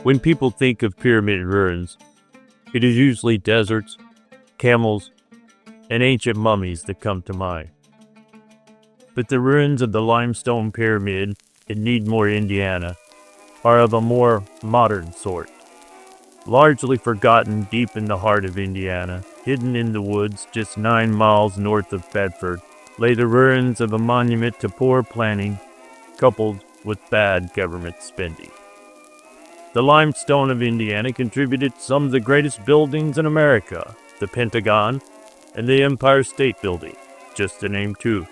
When people think of pyramid ruins, it is usually deserts, camels, and ancient mummies that come to mind. But the ruins of the limestone pyramid in Needmore, Indiana, are of a more modern sort. Largely forgotten deep in the heart of Indiana, hidden in the woods just 9 miles north of Bedford, lay the ruins of a monument to poor planning coupled with bad government spending. The limestone of Indiana contributed some of the greatest buildings in America, the Pentagon and the Empire State Building, just to name 2.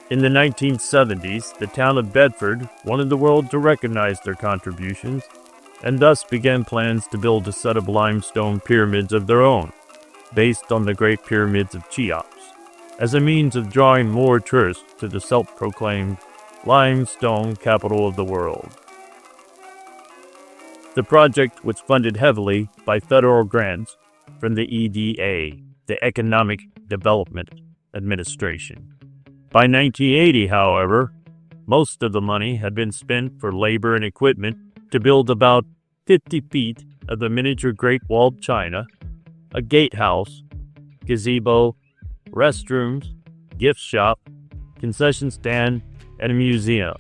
In the 1970s, the town of Bedford wanted the world to recognize their contributions, and thus began plans to build a set of limestone pyramids of their own, based on the Great Pyramids of Cheops, as a means of drawing more tourists to the self-proclaimed limestone capital of the world. The project was funded heavily by federal grants from the EDA, the Economic Development Administration. By 1980, however, most of the money had been spent for labor and equipment to build about 50 feet of the miniature Great Wall of China, a gatehouse, gazebo, restrooms, gift shop, concession stand, and a museum,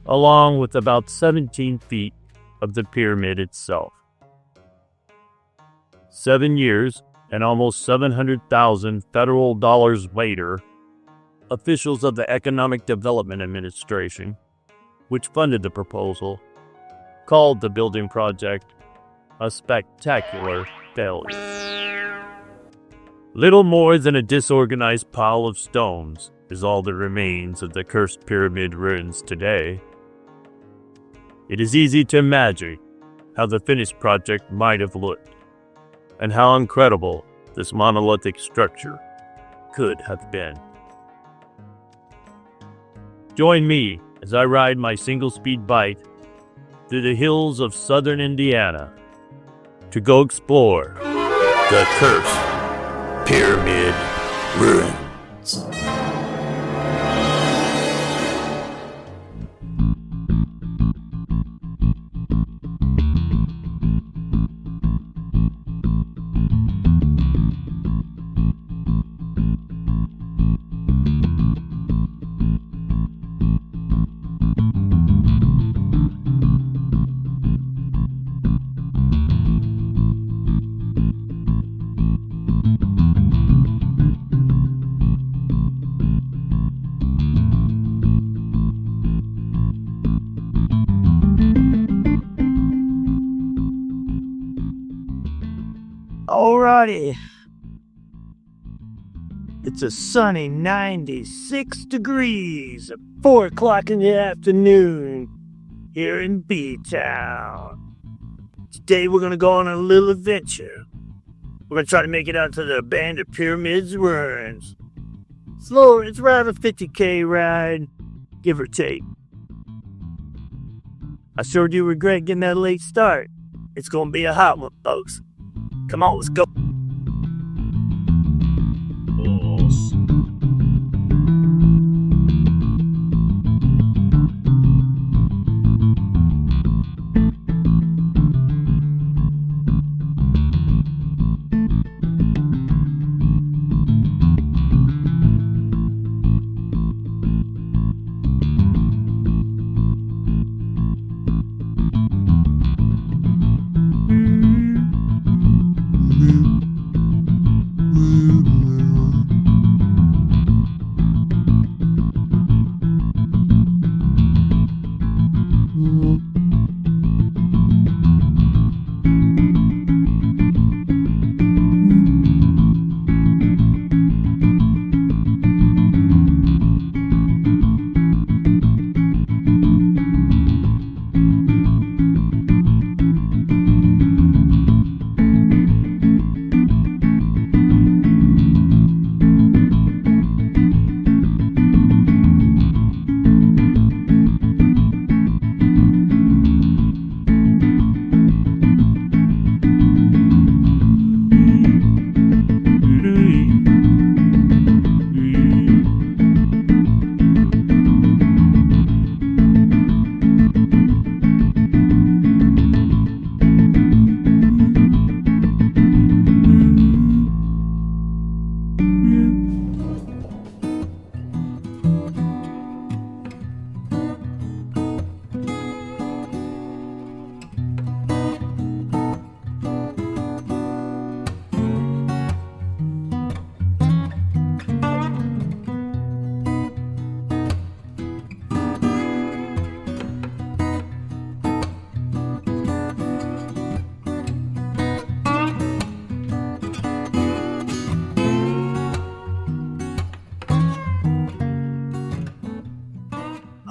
along with about 17 feet of the pyramid itself. 7 years and almost 700,000 federal dollars later, officials of the Economic Development Administration, which funded the proposal, called the building project a spectacular failure. Little more than a disorganized pile of stones is all that remains of the cursed pyramid ruins today. It is easy to imagine how the finished project might have looked, and how incredible this monolithic structure could have been. Join me as I ride my single-speed bike through the hills of southern Indiana to go explore the cursed pyramid ruins. Alrighty. It's a sunny 96 degrees at 4 o'clock in the afternoon here in B-Town. Today we're going to go on a little adventure. We're going to try to make it out to the abandoned pyramids ruins. It's around a 50K ride, give or take. I sure do regret getting that late start. It's going to be a hot one, folks. Come on, let's go.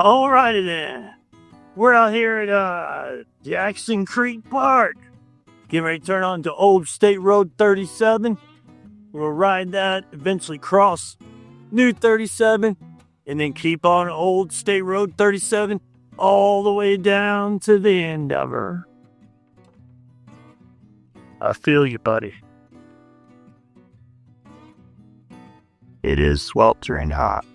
Alrighty then. We're out here at Jackson Creek Park. Getting ready to turn on to Old State Road 37. We'll ride that, eventually cross New 37, and then keep on Old State Road 37 all the way down to the end of her. I feel you, buddy. It is sweltering hot.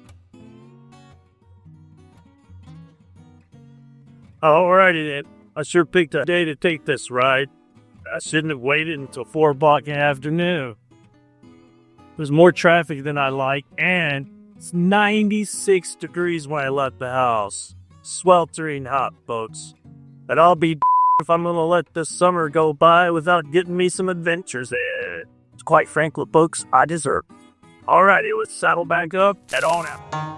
Alrighty then. I sure picked a day to take this ride. I shouldn't have waited until 4 o'clock in the afternoon. There's more traffic than I like, and it's 96 degrees when I left the house. Sweltering hot, folks. But I'll be if I'm gonna let this summer go by without getting me some adventures in. Quite frankly, folks, I deserve it. Alrighty, let's saddle back up, head on out.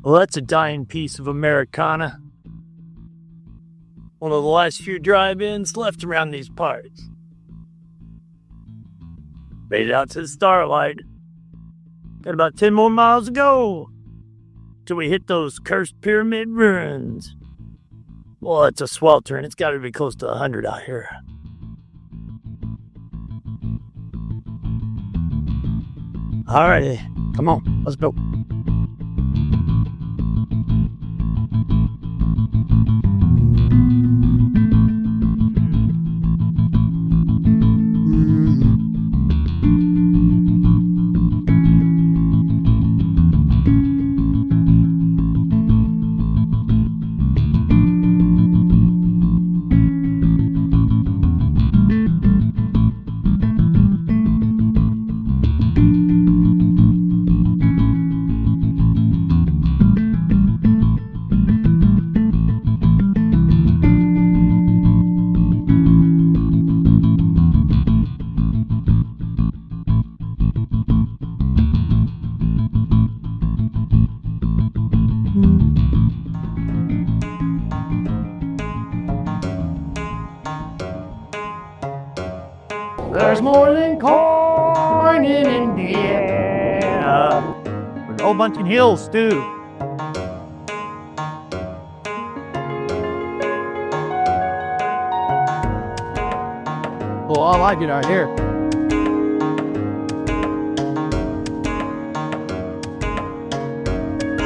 Well, that's a dying piece of Americana. One of the last few drive-ins left around these parts. Made it out to the Starlight. Got about 10 more miles to go till we hit those cursed pyramid ruins. Well, it's a sweltering. It's got to be close to 100 out here. Alrighty, come on, let's go. There's more than corn in Indiana. There's a whole bunch of hills, too. Well, I like it out here.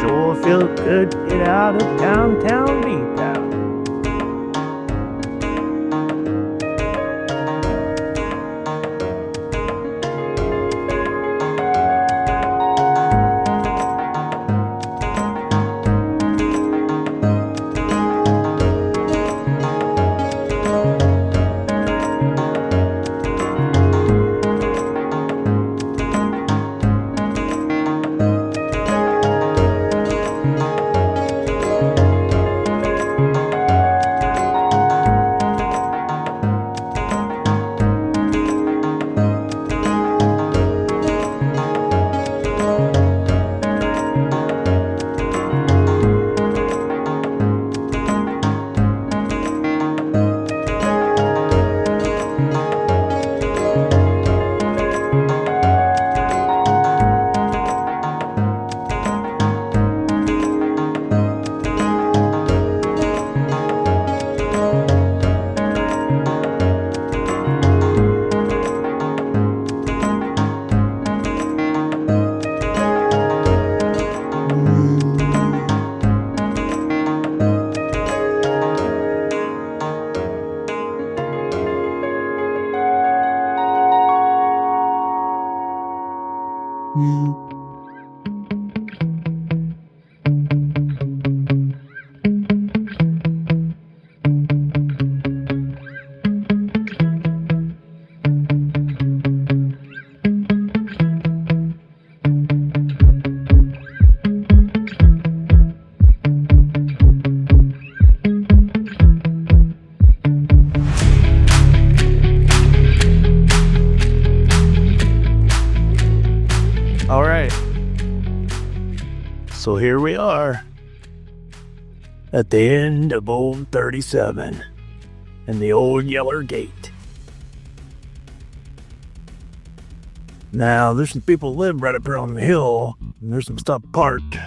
Sure felt good to get out of downtown B-Town. All right. So here we are at the end of Old 37 and the old Yeller Gate. Now, there's some people live right up here on the hill, and there's some stuff parked.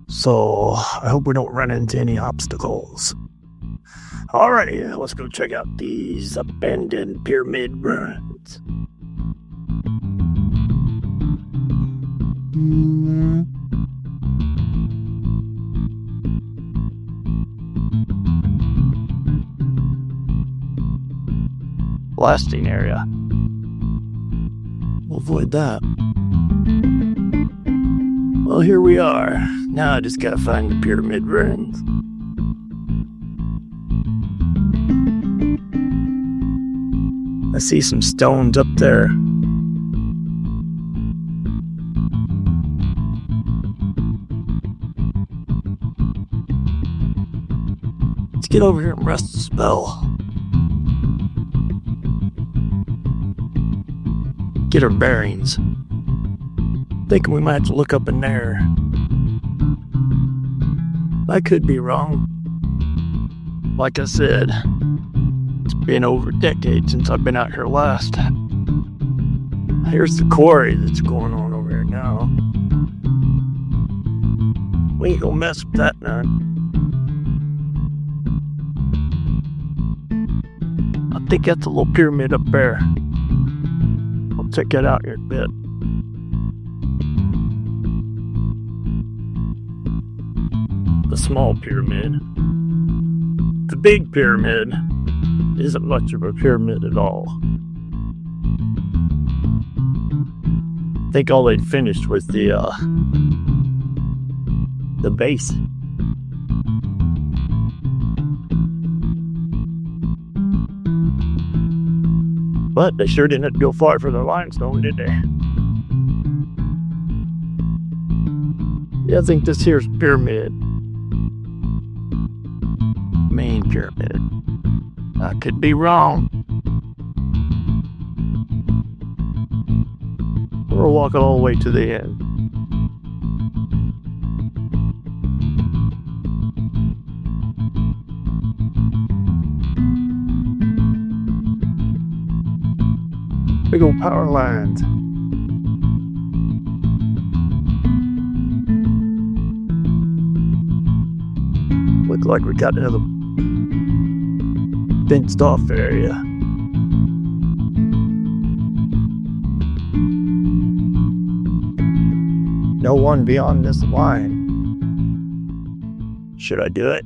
So I hope we don't run into any obstacles. Alrighty, let's go check out these abandoned pyramid ruins. Blasting area. We'll avoid that. Well, here we are. Now I just gotta find the pyramid ruins. I see some stones up there. Let's get over here and rest the spell. Get our bearings. Thinking we might have to look up in there. I could be wrong. Like I said, it's been over a decade since I've been out here last. Here's the quarry that's going on over here now. We ain't gonna mess with that none. I think that's a little pyramid up there. I'll check that out here in a bit. The small pyramid. The big pyramid isn't much of a pyramid at all. I think all they'd finished was the base. But they sure didn't go far for the limestone, did they? Yeah, I think this here's pyramid. Main pyramid. I could be wrong. We're walking all the way to the end. Big old power lines. Look like we got another fenced off area. No one beyond this line. Should I do it?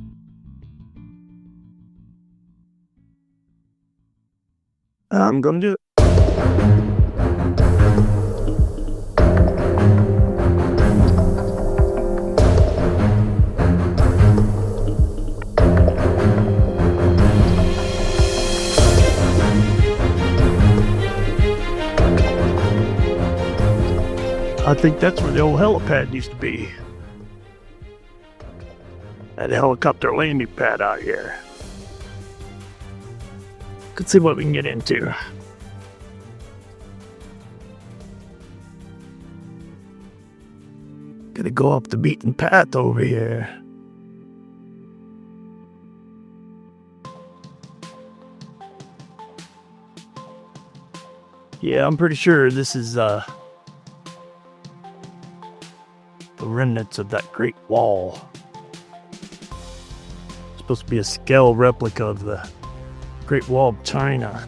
I'm gonna do it. I think that's where the old helipad used to be. That helicopter landing pad out here. Let's see what we can get into. Gotta go up the beaten path over here. Yeah, I'm pretty sure this is the remnants of that Great Wall. It's supposed to be a scale replica of the Great Wall of China.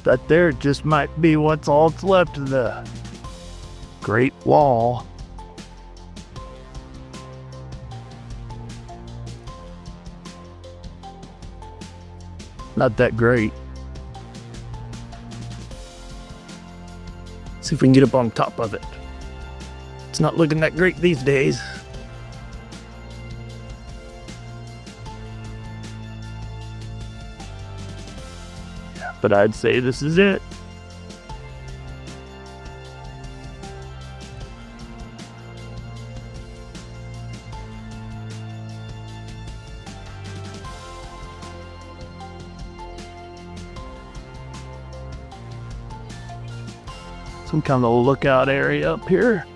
That there just might be what's all that's left of the Great Wall. Not that great. See if we can get up on top of it. It's not looking that great these days. But I'd say this is it. Some kind of lookout area up here.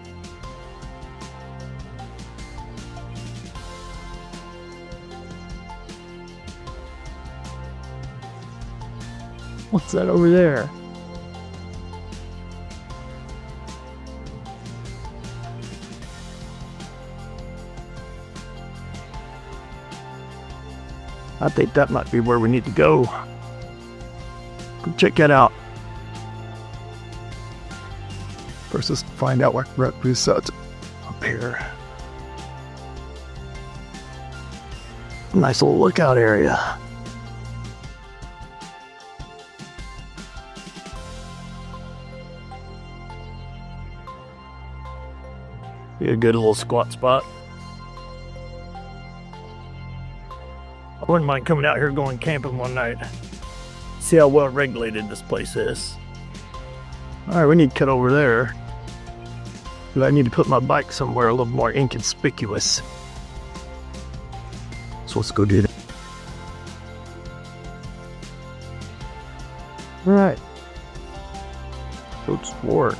What's that over there? I think that might be where we need to go. Go check that out. First, let's find out what replica up here. Nice little lookout area. Be a good little squat spot. I wouldn't mind coming out here going camping one night. See how well regulated this place is. Alright, we need to cut over there. But I need to put my bike somewhere a little more inconspicuous. So let's go do that. Alright. Go explore.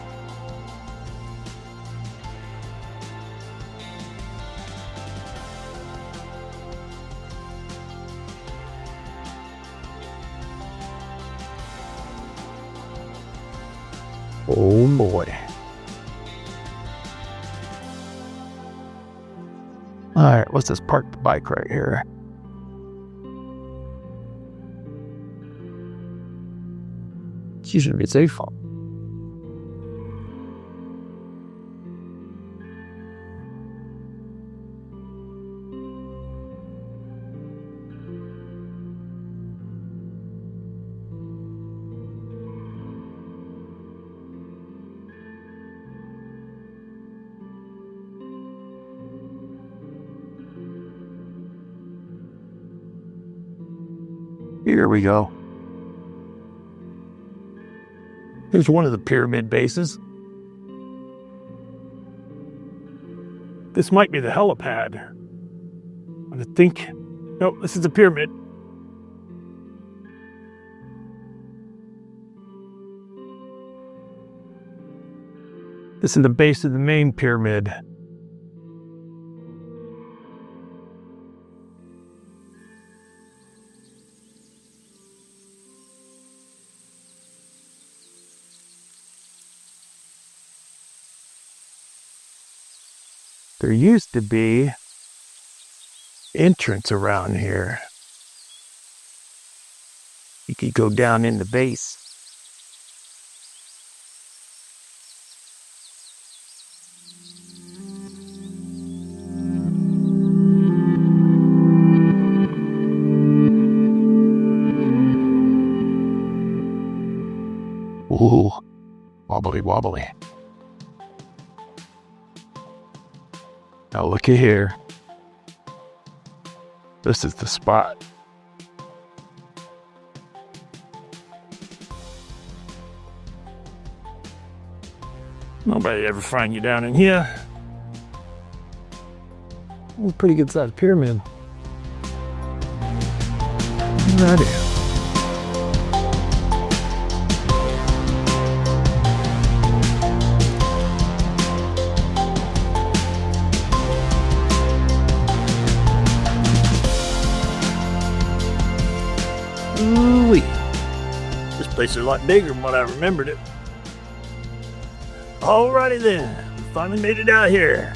Oh boy. Alright, let's just park the bike right here. She should be safe. Here we go. Here's one of the pyramid bases. This might be the helipad. I think. No, this is the pyramid. This is the base of the main pyramid. There used to be entrance around here. You could go down in the base. Ooh, wobbly wobbly. Now looky here. This is the spot. Nobody ever find you down in here. It's a pretty good sized pyramid. Alrighty. Ooh-wee. This place is a lot bigger than what I remembered it. Alrighty then, we finally made it out here.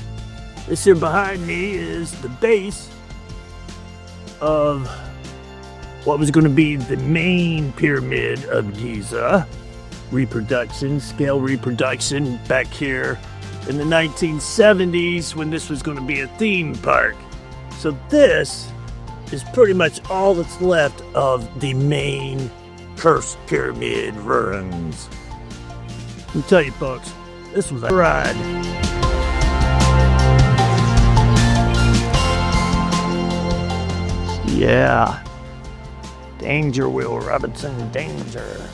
This here behind me is the base of what was going to be the main pyramid of Giza. Scale reproduction back here in the 1970s when this was going to be a theme park. So this is pretty much all that's left of the main cursed pyramid ruins. Let me tell you folks, this was a ride. Yeah. Danger, Will Robinson, danger.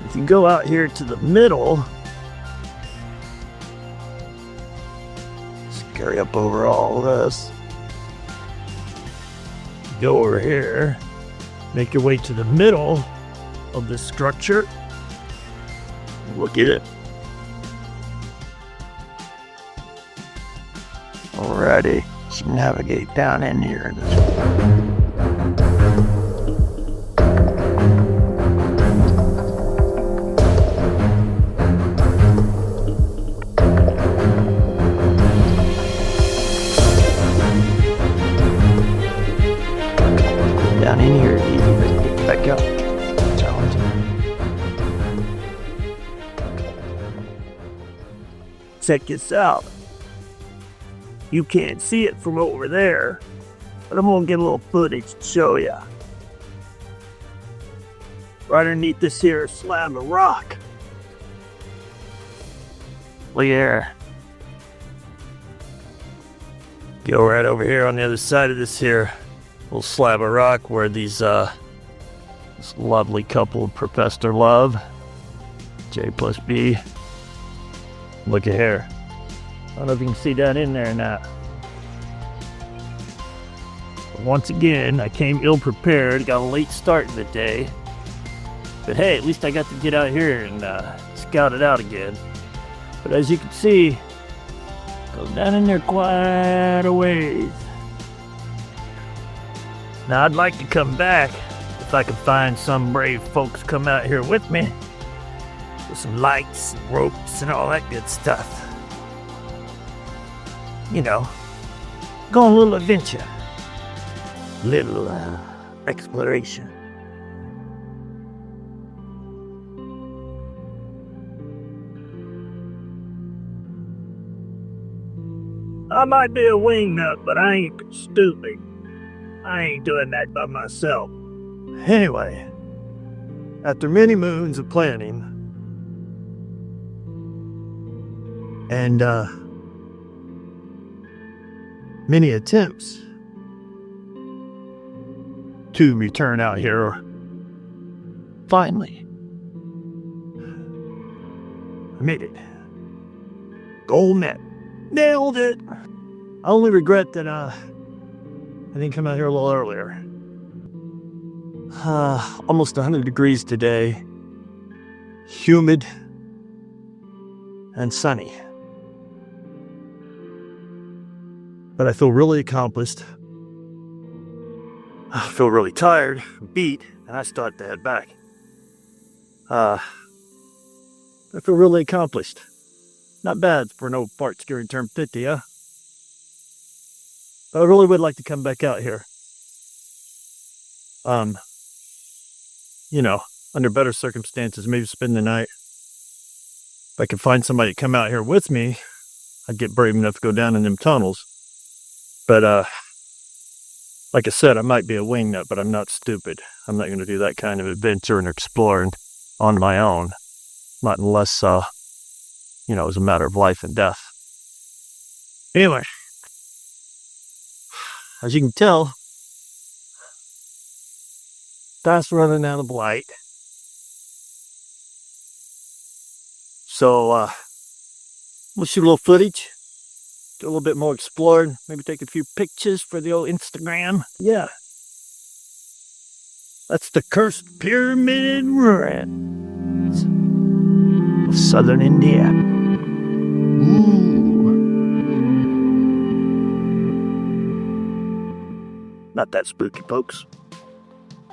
If you go out here to the middle, scurry up over all this. Go over here, make your way to the middle of this structure. Look at it. Alrighty, let's navigate down in here. Down in here, easy to get back up. Check this out. You can't see it from over there, but I'm gonna get a little footage to show you. Right underneath this here slab of rock. Look there. Go right over here on the other side of this here little slab of rock where these this lovely couple professed their love. J plus B. Look at here. I don't know if you can see that in there or not. But once again, I came ill prepared, got a late start in the day. But hey, at least I got to get out here and scout it out again. But as you can see, it goes down in there quite a ways. Now I'd like to come back if I could find some brave folks come out here with me. With some lights and ropes and all that good stuff. You know, go on a little adventure. Little exploration. I might be a wingnut, but I ain't stupid. I ain't doing that by myself. Anyway, after many moons of planning, and many attempts to return out here, finally, I made it. Goal met. Nailed it. I only regret that I didn't come out here a little earlier. Almost 100 degrees today. Humid and sunny. But I feel really accomplished. I feel really tired, beat, and I still have to head back. I feel really accomplished. Not bad for an old fart scary term 50, huh? But I really would like to come back out here. You know, under better circumstances, maybe spend the night. If I could find somebody to come out here with me, I'd get brave enough to go down in them tunnels. But, Like I said, I might be a wingnut, but I'm not stupid. I'm not going to do that kind of adventure and exploring on my own. Not unless, it's a matter of life and death. Anyway, as you can tell, fast running out of light. So, we'll shoot a little footage, do a little bit more exploring, maybe take a few pictures for the old Instagram. Yeah. That's the cursed pyramid ruins of southern India. Ooh. Not that spooky, folks.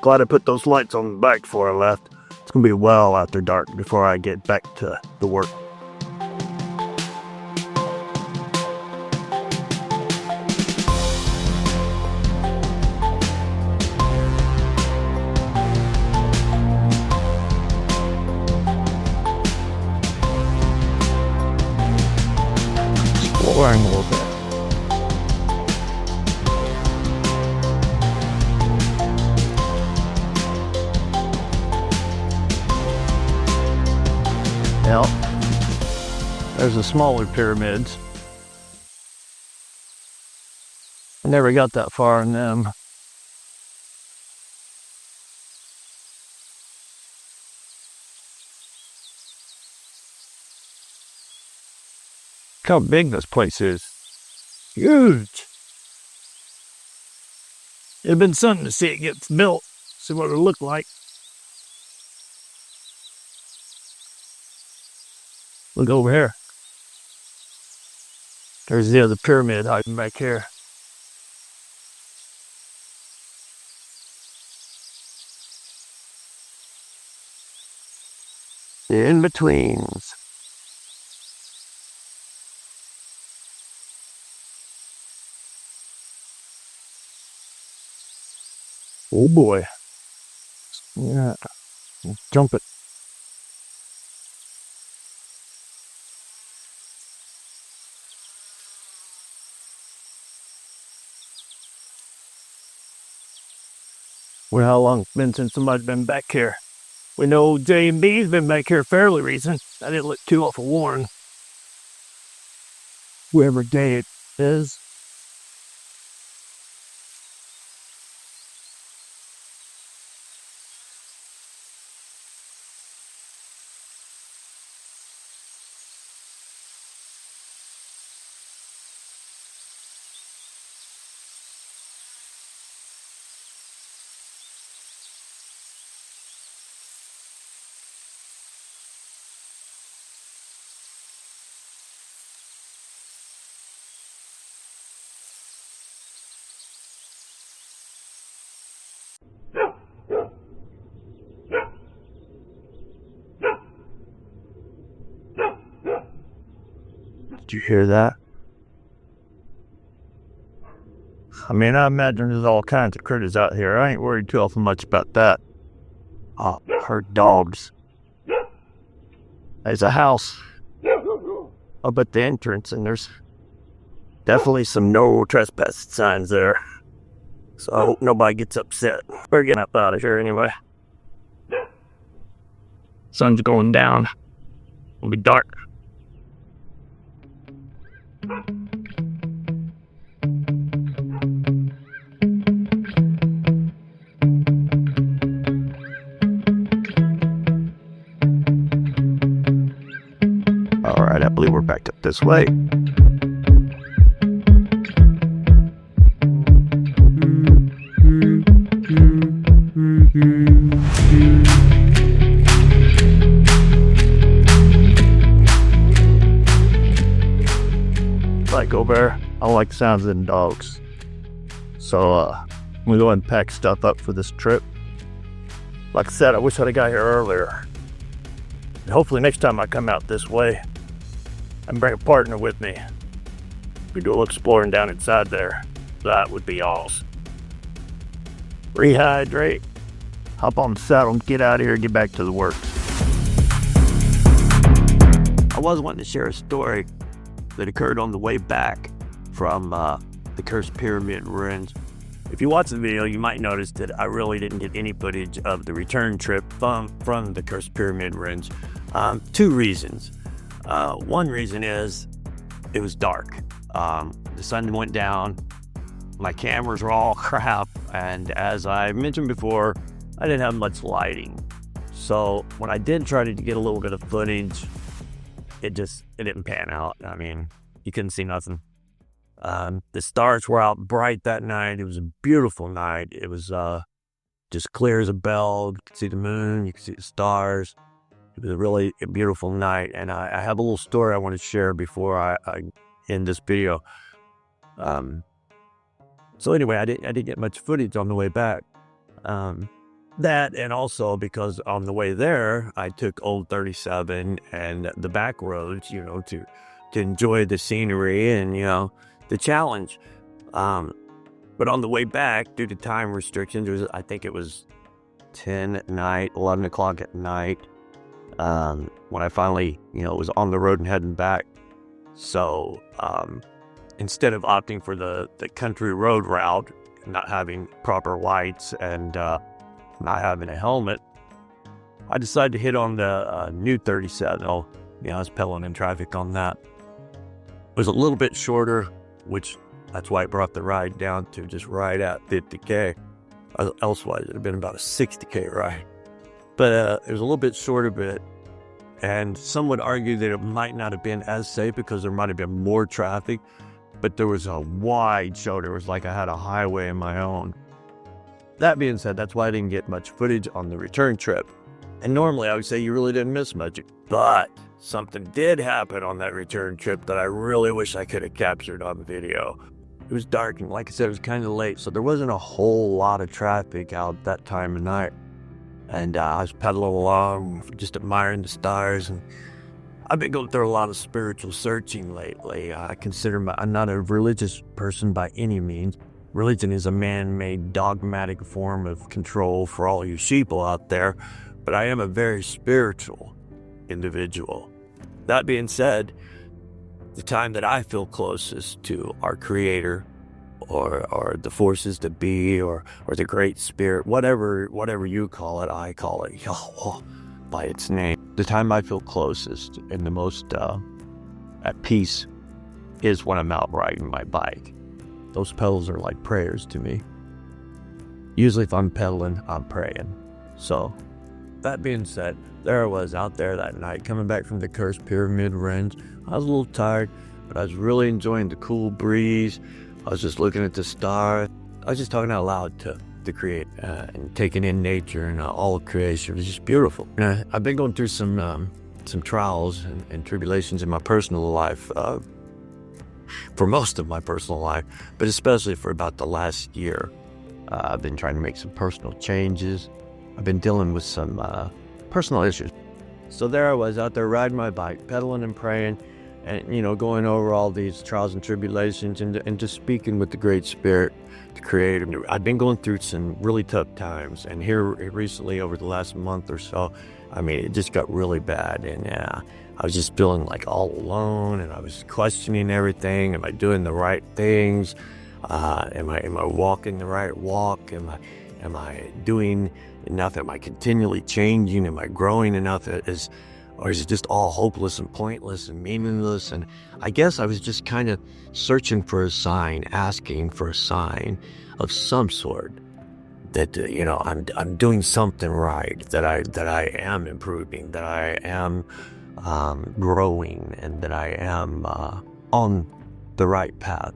Glad I put those lights on the bike before I left. It's gonna be well after dark before I get back to the work. Exploring a little bit. Well, there's the smaller pyramids. I never got that far in them. Look how big this place is. Huge. It'd been something to see it get built, see what it looked like. Look over here. There's the other pyramid hiding back here. The in-betweens. Oh boy. Yeah. Jump it. Well, how long it's been since somebody's been back here? We know J&B's been back here fairly recent. I didn't look too awful worn. Whoever day it is. Did you hear that? I mean, I imagine there's all kinds of critters out here. I ain't worried too awful much about that. Oh, I heard dogs. There's a house up at the entrance, and there's definitely some no trespass signs there. So I hope nobody gets upset. We're getting up out of here anyway. Sun's going down. It'll be dark. Alright, I believe we're backed up this way. Like over there, I don't like the sounds of them dogs. So, I'm gonna go ahead and pack stuff up for this trip. Like I said, I wish I'd have got here earlier. And hopefully next time I come out this way, I can bring a partner with me. We do a little exploring down inside there. That would be awesome. Rehydrate, hop on the saddle and get out of here and get back to the works. I was wanting to share a story that occurred on the way back from the Cursed Pyramid ruins. If you watch the video, you might notice that I really didn't get any footage of the return trip from the Cursed Pyramid Ruins. 2 reasons. One reason is it was dark. The sun went down. My cameras were all crap. And as I mentioned before, I didn't have much lighting. So when I did try to get a little bit of footage, it didn't pan out. I mean, you couldn't see nothing. The stars were out bright that night. It was a beautiful night. It was just clear as a bell. You could see the moon. You could see the stars. It was a really beautiful night. And I have a little story I want to share before I end this video. So anyway, I didn't get much footage on the way back. That, and also because on the way there, I took Old 37 and the back roads, to enjoy the scenery and, the challenge. But on the way back, due to time restrictions, I think it was 10 at night, 11 o'clock at night, when I finally, was on the road and heading back. So instead of opting for the country road route, not having proper lights and not having a helmet, I decided to hit on the new 37. I was pedaling in traffic on that. It was a little bit shorter, which that's why I brought the ride down to just right at 50K. Elsewise, it would have been about a 60K ride. But it was a little bit shorter bit. And some would argue that it might not have been as safe because there might have been more traffic. But there was a wide shoulder. It was like I had a highway of my own. That being said, that's why I didn't get much footage on the return trip. And normally I would say you really didn't miss much. But something did happen on that return trip that I really wish I could have captured on video. It was dark, and like I said, it was kind of late, so there wasn't a whole lot of traffic out that time of night. And I was pedaling along, just admiring the stars. And I've been going through a lot of spiritual searching lately. I'm not a religious person by any means. Religion is a man-made dogmatic form of control for all you sheeple out there, but I am a very spiritual individual. That being said, the time that I feel closest to our Creator, or the forces that be, or the Great Spirit, whatever you call it, I call it Yahweh by its name. The time I feel closest and the most at peace is when I'm out riding my bike. Those pedals are like prayers to me. Usually if I'm pedaling, I'm praying. So, that being said, there I was out there that night, coming back from the Cursed Pyramid Ruins. I was a little tired, but I was really enjoying the cool breeze. I was just looking at the stars. I was just talking out loud to the Creator and taking in nature and all of creation. It was just beautiful. I've been going through some trials and tribulations in my personal life, for most of my personal life, but especially for about the last year. I've been trying to make some personal changes. I've been dealing with some personal issues. So there I was out there riding my bike, pedaling and praying, and going over all these trials and tribulations and just speaking with the Great Spirit, the Creator. I've been going through some really tough times, and here recently over the last month or so, I mean, it just got really bad, and I was just feeling like all alone, and I was questioning everything. Am I doing the right things? Am I walking the right walk? Am I doing enough? Am I continually changing? Am I growing enough? Or is it just all hopeless and pointless and meaningless? And I guess I was just kind of searching for a sign, asking for a sign of some sort that I'm doing something right, that I am improving, that I am growing, and that I am on the right path,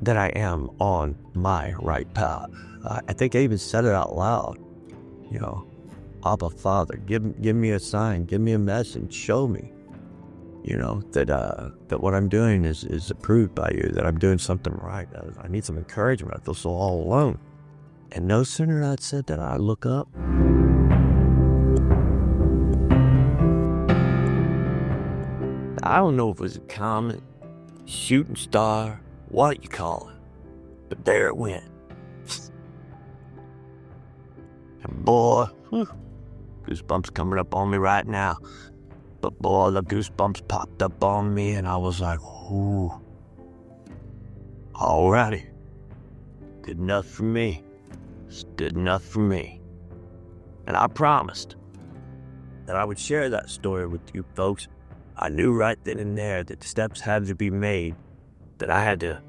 that I am on my right path. I think I even said it out loud. Abba, Father, give me a sign, give me a message, show me, that what I'm doing is approved by you, that I'm doing something right. I need some encouragement. I feel so all alone. And no sooner I'd said that, I look up. I don't know if it was a comet, shooting star, what you call it, but there it went. And boy, goosebumps coming up on me right now. But boy, the goosebumps popped up on me, and I was like, ooh, alrighty. good enough for me. It's good enough for me. And I promised that I would share that story with you folks. I knew right then and there that steps had to be made, that I had to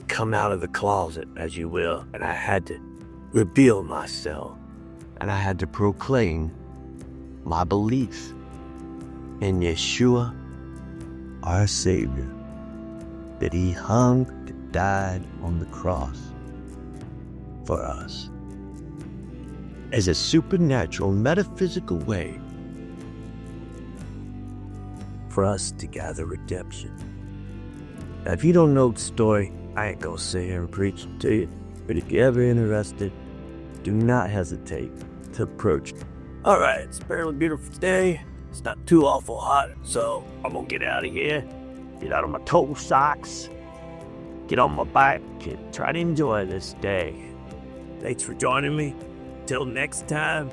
come out of the closet, as you will, and I had to reveal myself, and I had to proclaim my belief in Yeshua, our Savior, that He hung and died on the cross for us as a supernatural, metaphysical way for us to gather redemption. Now, if you don't know the story, I ain't gonna sit here and preach it to you, but if you're ever interested, do not hesitate to approach me. Alright, it's a fairly beautiful day. It's not too awful hot, so I'm gonna get out of here, get out of my toe socks, get on my bike, and try to enjoy this day. Thanks for joining me. Till next time,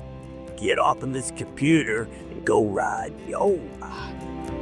get off of this computer and go ride your bike.